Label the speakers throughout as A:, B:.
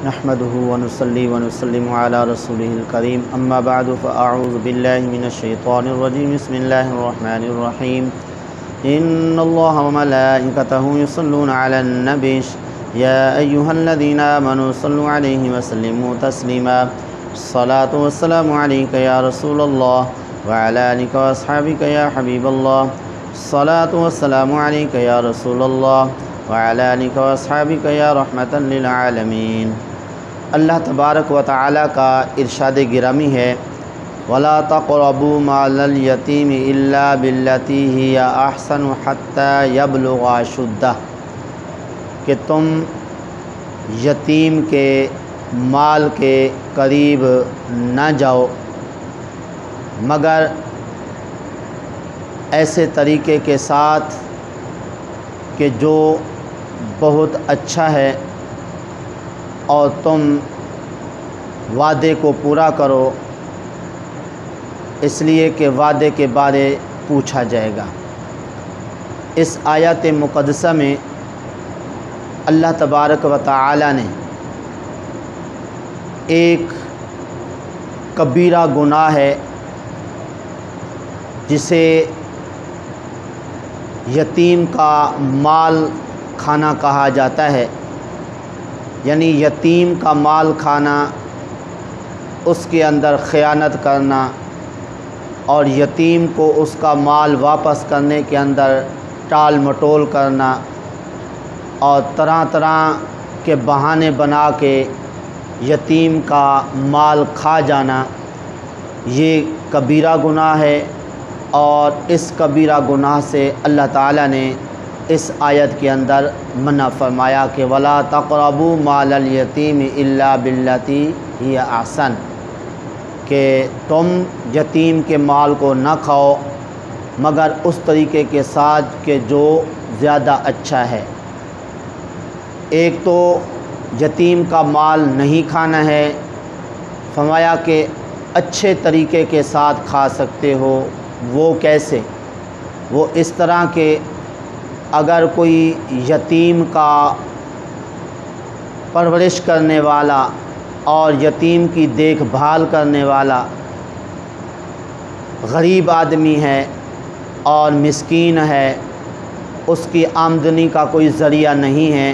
A: نحمده ونصلي ونسلم على رسوله الكريم اما بعد فاعوذ بالله من الشيطان الرجيم بسم الله الرحمن الرحيم ان الله وملائكته يصلون على النبي يا ايها الذين امنوا صلوا عليه وسلموا تسليما الصلاة والسلام عليك يا رسول الله وعلى آلك واصحابك يا حبيب الله الصلاة والسلام عليك يا رسول الله وعلى آلك واصحابك يا رحمة للعالمين۔ اللہ تبارک و تعالیٰ کا ارشاد گرامی ہے وَلَا تَقْرَبُوا مَالَ الْيَتِيمِ إِلَّا بِالَّتِي هِيَ أَحْسَنُ حَتَّى يَبْلُغَ أَشُدَّهُ، کہ تم یتیم کے مال کے قریب نہ جاؤ مگر ایسے طریقے کے ساتھ کہ جو بہت اچھا ہے، اور تم وعدے کو پورا کرو، اس لیے کہ وعدے کے بارے پوچھا جائے گا۔ اس آیت مقدسہ میں اللہ تبارک و تعالی نے ایک کبیرہ گناہ ہے جسے یتیم کا مال کھانا کہا جاتا ہے، یعنی یتیم کا مال کھانا، اس کے اندر خیانت کرنا اور یتیم کو اس کا مال واپس کرنے کے اندر ٹال مٹول کرنا اور طرح طرح کے بہانے بنا کے یتیم کا مال کھا جانا، یہ کبیرہ گناہ ہے۔ اور اس کبیرہ گناہ سے اللہ تعالیٰ نے اس آیت کے اندر منع فرمایا کہ وَلَا تَقْرَبُوا مَالَ الْيَتِيمِ إِلَّا بِالَّتِي هِيَ أَحْسَنُ، کہ تم یتیم کے مال کو نہ کھاؤ مگر اس طریقے کے ساتھ کہ جو زیادہ اچھا ہے۔ ایک تو یتیم کا مال نہیں کھانا ہے، فرمایا کہ اچھے طریقے کے ساتھ کھا سکتے ہو۔ وہ کیسے؟ وہ اس طرح کہ اگر کوئی یتیم کا پرورش کرنے والا اور یتیم کی دیکھ بھال کرنے والا غریب آدمی ہے اور مسکین ہے، اس کی آمدنی کا کوئی ذریعہ نہیں ہے،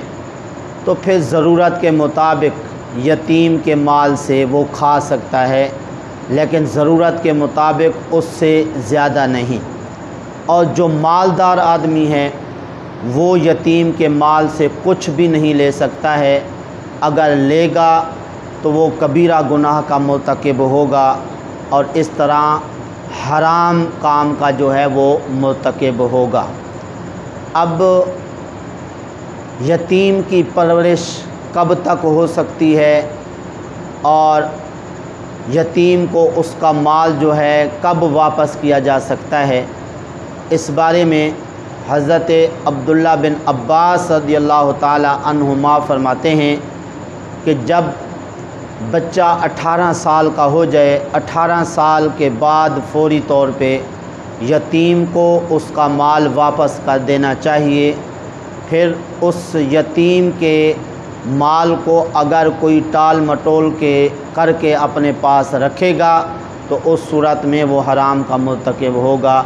A: تو پھر ضرورت کے مطابق یتیم کے مال سے وہ کھا سکتا ہے، لیکن ضرورت کے مطابق اس سے زیادہ نہیں۔ اور جو مالدار آدمی ہے وہ یتیم کے مال سے کچھ بھی نہیں لے سکتا ہے، اگر لے گا تو وہ کبیرہ گناہ کا مرتکب ہوگا اور اس طرح حرام کام کا جو ہے وہ مرتکب ہوگا۔ اب یتیم کی پرورش کب تک ہو سکتی ہے اور یتیم کو اس کا مال جو ہے کب واپس کیا جا سکتا ہے، اس بارے میں حضرت عبداللہ بن عباس رضی اللہ تعالی عنہما فرماتے ہیں کہ جب بچہ 18 سال کا ہو جائے، 18 سال کے بعد فوری طور پہ یتیم کو اس کا مال واپس کر دینا چاہیے۔ پھر اس یتیم کے مال کو اگر کوئی ٹال مٹول کر کے اپنے پاس رکھے گا تو اس صورت میں وہ حرام کا مرتکب ہوگا۔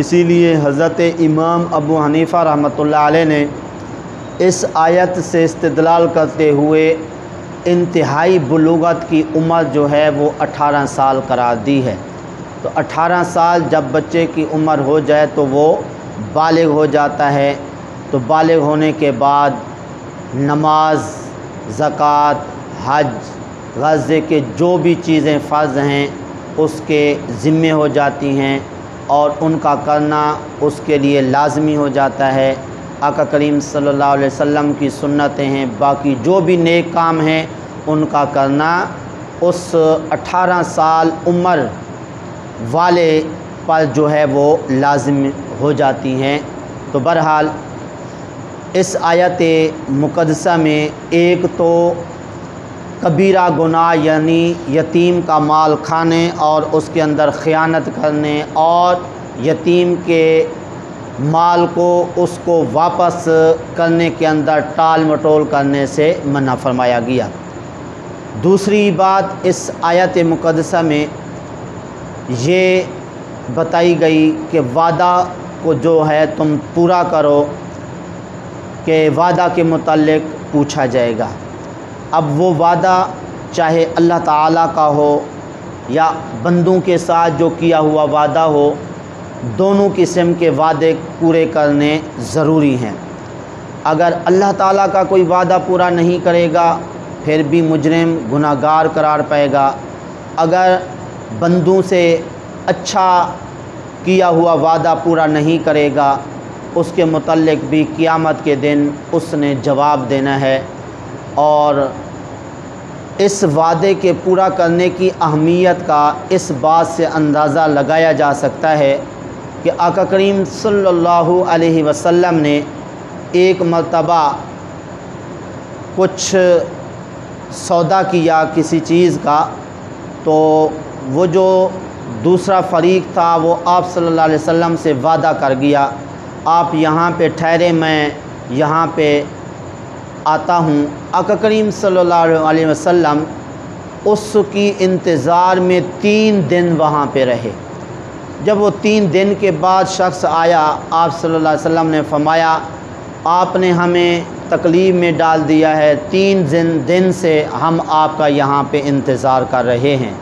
A: اسی لیے حضرت امام ابو حنیفہ رحمۃ اللہ علیہ نے اس آیت سے استدلال کرتے ہوئے انتہائی بلوغت کی عمر جو ہے وہ 18 سال قرار دی ہے۔ تو 18 سال جب بچے کی عمر ہو جائے تو وہ بالغ ہو جاتا ہے، تو بالغ ہونے کے بعد نماز، زکوٰۃ، حج، غزے کے جو بھی چیزیں فرض ہیں اس کے ذمے ہو جاتی ہیں اور ان کا کرنا اس کے لیے لازمی ہو جاتا ہے۔ آقا کریم صلی اللہ علیہ وسلم کی سنتیں ہیں، باقی جو بھی نیک کام ہیں ان کا کرنا اس 18 سال عمر والے پر جو ہے وہ لازم ہو جاتی ہیں۔ تو بہرحال اس آیت مقدسہ میں ایک تو کبیرہ گناہ یعنی یتیم کا مال کھانے اور اس کے اندر خیانت کرنے اور یتیم کے مال کو اس کو واپس کرنے کے اندر ٹال مٹول کرنے سے منع فرمایا گیا۔ دوسری بات اس آیت مقدسہ میں یہ بتائی گئی کہ وعدہ کو جو ہے تم پورا کرو، کہ وعدہ کے متعلق پوچھا جائے گا۔ اب وہ وعدہ چاہے اللہ تعالیٰ کا ہو یا بندوں کے ساتھ جو کیا ہوا وعدہ ہو، دونوں قسم کے وعدے پورے کرنے ضروری ہیں۔ اگر اللہ تعالیٰ کا کوئی وعدہ پورا نہیں کرے گا پھر بھی مجرم گناہ گار قرار پائے گا۔ اگر بندوں سے اچھا کیا ہوا وعدہ پورا نہیں کرے گا اس کے متعلق بھی قیامت کے دن اس نے جواب دینا ہے۔ اور اس وعدے کے پورا کرنے کی اہمیت کا اس بات سے اندازہ لگایا جا سکتا ہے کہ آقا کریم صلی اللہ علیہ وسلم نے ایک مرتبہ کچھ سودا کیا کسی چیز کا، تو وہ جو دوسرا فریق تھا وہ آپ صلی اللہ علیہ وسلم سے وعدہ کر گیا، آپ یہاں پہ ٹھہرے، میں یہاں پہ آتا ہوں۔ آقا کریم صلی اللہ علیہ وسلم اس کی انتظار میں 3 دن وہاں پہ رہے۔ جب وہ 3 دن کے بعد شخص آیا، آپ صلی اللہ علیہ وسلم نے فرمایا آپ نے ہمیں تکلیف میں ڈال دیا ہے، 3 دن سے ہم آپ کا یہاں پہ انتظار کر رہے ہیں۔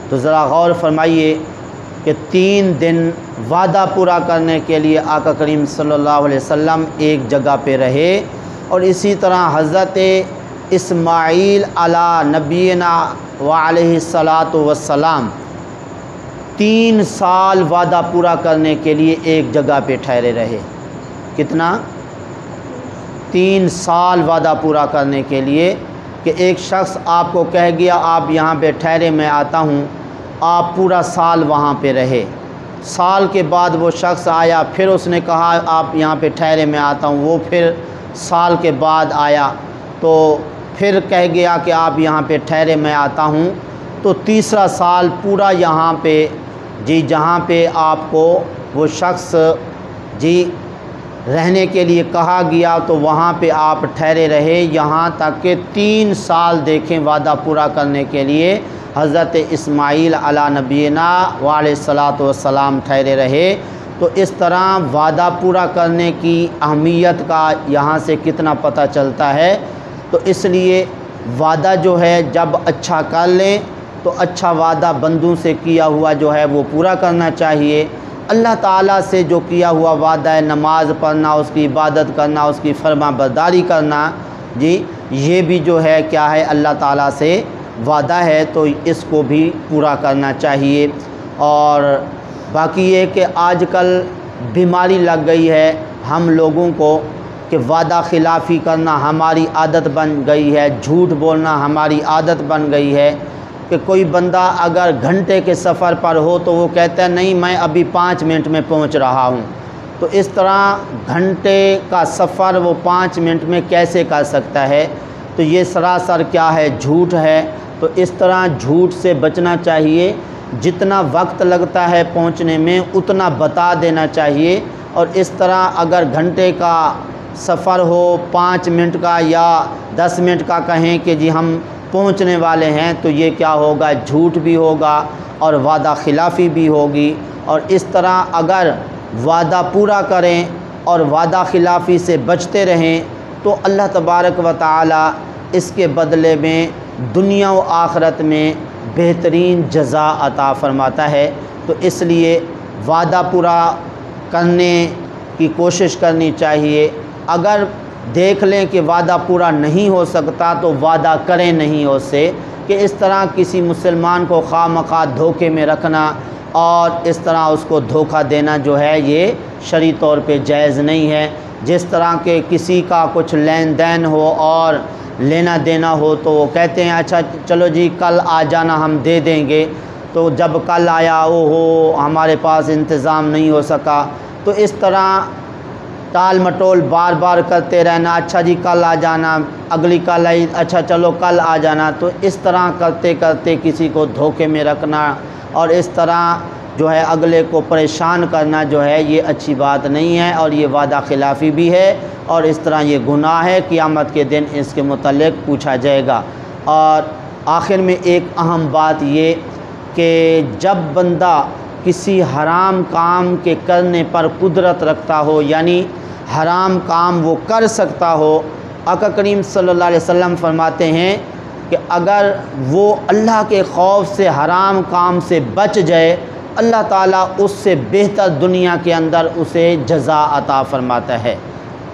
A: تو ذرا غور فرمائیے کہ 3 دن وعدہ پورا کرنے کے لیے آقا کریم صلی اللہ علیہ وسلم ایک جگہ پہ رہے۔ اور اسی طرح حضرت اسماعیل علی نبینا وعلیہ الصلاۃ والسلام 3 سال وعدہ پورا کرنے کے لیے ایک جگہ پہ ٹھہرے رہے۔ کتنا؟ 3 سال وعدہ پورا کرنے کے لیے، کہ ایک شخص آپ کو کہہ گیا آپ یہاں پہ ٹھہرے میں آتا ہوں، آپ پورا سال وہاں پہ رہے۔ سال کے بعد وہ شخص آیا، پھر اس نے کہا آپ یہاں پہ ٹھہرے میں آتا ہوں، وہ پھر سال کے بعد آیا تو پھر کہہ گیا کہ آپ یہاں پہ ٹھہرے میں آتا ہوں، تو تیسرا سال پورا یہاں پہ جہاں پہ آپ کو وہ شخص رہنے کے لیے کہا گیا تو وہاں پہ آپ ٹھہرے رہے، یہاں تک کہ 3 سال دیکھیں وعدہ پورا کرنے کے لیے حضرت اسماعیل علی نبینا وعلیہ الصلاۃ والسلام ٹھہرے رہے۔ تو اس طرح وعدہ پورا کرنے کی اہمیت کا یہاں سے کتنا پتہ چلتا ہے۔ تو اس لیے وعدہ جو ہے جب اچھا کر لیں تو اچھا وعدہ بندوں سے کیا ہوا جو ہے وہ پورا کرنا چاہیے۔ اللہ تعالیٰ سے جو کیا ہوا وعدہ ہے، نماز پڑھنا، اس کی عبادت کرنا، اس کی فرما برداری کرنا، یہ بھی جو ہے کیا ہے، اللہ تعالیٰ سے وعدہ ہے، تو اس کو بھی پورا کرنا چاہیے۔ اور باقی یہ کہ آج کل بیماری لگ گئی ہے ہم لوگوں کو کہ وعدہ خلافی کرنا ہماری عادت بن گئی ہے، جھوٹ بولنا ہماری عادت بن گئی ہے، کہ کوئی بندہ اگر گھنٹے کے سفر پر ہو تو وہ کہتا ہے نہیں میں ابھی 5 منٹ میں پہنچ رہا ہوں۔ تو اس طرح گھنٹے کا سفر وہ 5 منٹ میں کیسے کر سکتا ہے؟ تو یہ سراسر کیا ہے، جھوٹ ہے۔ تو اس طرح جھوٹ سے بچنا چاہیے، جتنا وقت لگتا ہے پہنچنے میں اتنا بتا دینا چاہیے۔ اور اس طرح اگر گھنٹے کا سفر ہو 5 منٹ کا یا 10 منٹ کا کہیں کہ ہم پہنچنے والے ہیں، تو یہ کیا ہوگا، جھوٹ بھی ہوگا اور وعدہ خلافی بھی ہوگی۔ اور اس طرح اگر وعدہ پورا کریں اور وعدہ خلافی سے بچتے رہیں تو اللہ تبارک و تعالی اس کے بدلے میں دنیا و آخرت میں بہترین جزا عطا فرماتا ہے۔ تو اس لیے وعدہ پورا کرنے کی کوشش کرنی چاہیے۔ اگر دیکھ لیں کہ وعدہ پورا نہیں ہو سکتا تو وعدہ کریں نہیں اس سے، کہ اس طرح کسی مسلمان کو خواہ مخواہ دھوکے میں رکھنا اور اس طرح اس کو دھوکہ دینا جو ہے یہ شرعی طور پہ جائز نہیں ہے۔ جس طرح کہ کسی کا کچھ لین دین ہو اور لینا دینا ہو تو وہ کہتے ہیں اچھا چلو کل آ جانا ہم دے دیں گے، تو جب کل آیا ہمارے پاس انتظام نہیں ہو سکا، تو اس طرح ٹال مٹول بار بار کرتے رہنا، اچھا کل آ جانا، اگلی کل آئی، اچھا چلو کل آ جانا، تو اس طرح کرتے کرتے کسی کو دھوکے میں رکھنا اور اس طرح جو ہے اگلے کو پریشان کرنا جو ہے یہ اچھی بات نہیں ہے، اور یہ وعدہ خلافی بھی ہے، اور اس طرح یہ گناہ ہے، قیامت کے دن اس کے متعلق پوچھا جائے گا۔ اور آخر میں ایک اہم بات یہ کہ جب بندہ کسی حرام کام کے کرنے پر قدرت رکھتا ہو، یعنی حرام کام وہ کر سکتا ہو، آقا کریم صلی اللہ علیہ وسلم فرماتے ہیں کہ اگر وہ اللہ کے خوف سے حرام کام سے بچ جائے، اللہ تعالیٰ اس سے بہتر دنیا کے اندر اسے جزا عطا فرماتا ہے۔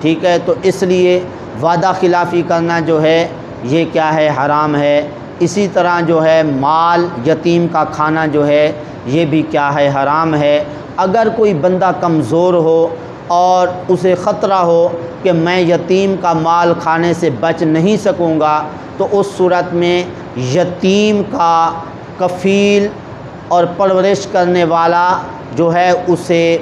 A: ٹھیک ہے، تو اس لیے وعدہ خلافی کرنا جو ہے یہ کیا ہے؟ حرام ہے۔ اسی طرح جو ہے مال یتیم کا کھانا جو ہے یہ بھی کیا ہے؟ حرام ہے۔ اگر کوئی بندہ کمزور ہو اور اسے خطرہ ہو کہ میں یتیم کا مال کھانے سے بچ نہیں سکوں گا، تو اس صورت میں یتیم کا کفیل اور پرورش کرنے والا جو ہے اسے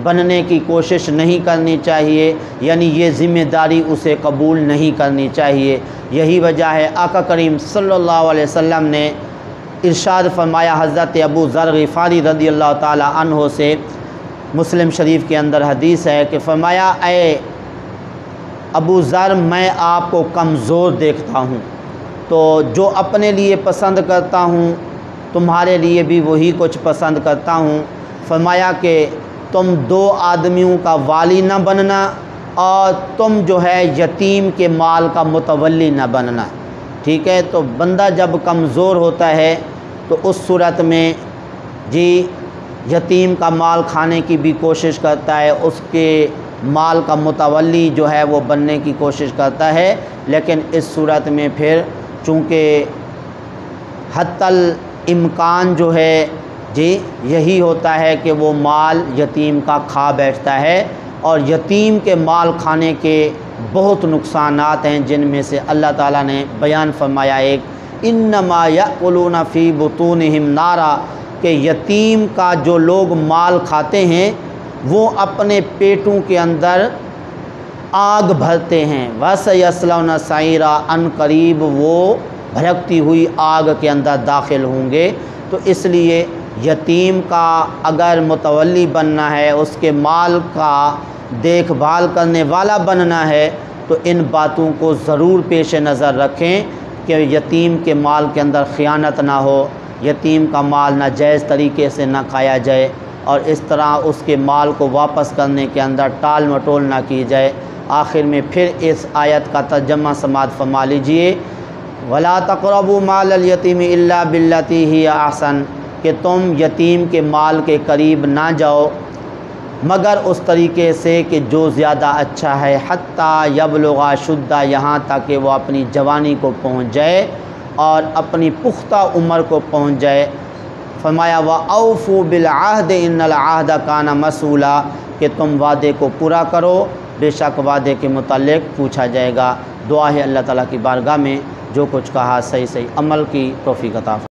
A: بننے کی کوشش نہیں کرنی چاہیے، یعنی یہ ذمہ داری اسے قبول نہیں کرنی چاہیے۔ یہی وجہ ہے آقا کریم صلی اللہ علیہ وسلم نے ارشاد فرمایا، حضرت ابو ذر غفاری رضی اللہ تعالی عنہ سے مسلم شریف کے اندر حدیث ہے کہ فرمایا، اے ابو ذر میں آپ کو کمزور دیکھتا ہوں، تو جو اپنے لیے پسند کرتا ہوں تمہارے لیے بھی وہی کچھ پسند کرتا ہوں۔ فرمایا کہ تم 2 آدمیوں کا والی نہ بننا اور تم جو ہے یتیم کے مال کا متولی نہ بننا۔ ٹھیک ہے، تو بندہ جب کمزور ہوتا ہے تو اس صورت میں جی یتیم کا مال کھانے کی بھی کوشش کرتا ہے، اس کے مال کا متولی جو ہے وہ بننے کی کوشش کرتا ہے، لیکن اس صورت میں پھر چونکہ حتی الامکان جو ہے جی یہی ہوتا ہے کہ وہ مال یتیم کا کھا بیٹھتا ہے، اور یتیم کے مال کھانے کے بہت نقصانات ہیں، جن میں سے اللہ تعالیٰ نے بیان فرمایا ایک، انما یأکلون فی بطونہم نارا، کہ یتیم کا جو لوگ مال کھاتے ہیں وہ اپنے پیٹوں کے اندر آگ بھرتے ہیں، وَسَيَصْلَوْنَ سَعِيرًا، ان قریب وہ بھڑکتی ہوئی آگ کے اندر داخل ہوں گے۔ تو اس لیے یتیم کا اگر متولی بننا ہے، اس کے مال کا دیکھ بھال کرنے والا بننا ہے، تو ان باتوں کو ضرور پیش نظر رکھیں کہ یتیم کے مال کے اندر خیانت نہ ہو، یتیم کا مال ناجائز طریقے سے نہ کھایا جائے، اور اس طرح اس کے مال کو واپس کرنے کے اندر ٹال مٹول نہ کی جائے۔ آخر میں پھر اس آیت کا ترجمہ سماعت فرما لیجئے، وَلَا تَقْرَبُوا مَالَ الْيَتِيمِ إِلَّا بِالَّتِي هِيَ أَحْسَنُ، کہ تم یتیم کے مال کے قریب نہ جاؤ مگر اس طریقے سے کہ جو زیادہ اچھا ہے، حتیٰ یبلغ اشدہ، یہاں تک کہ وہ اپنی جوانی کو پہنچ جائے اور اپنی پختہ عمر کو پہنچ جائے۔ فرمایا وَأَوْفُوا بِالْعَهْدِ إِنَّ الْعَهْدَ كَانَ مَسْئُولًا، کہ تم وعدے کو پورا کرو، بے شک وعدے کے متعلق پوچھا جائے گا۔ دعا ہے اللہ تعالیٰ کی بارگاہ میں جو کچھ کہا صحیح عمل کی توفیق عطا فرمائے۔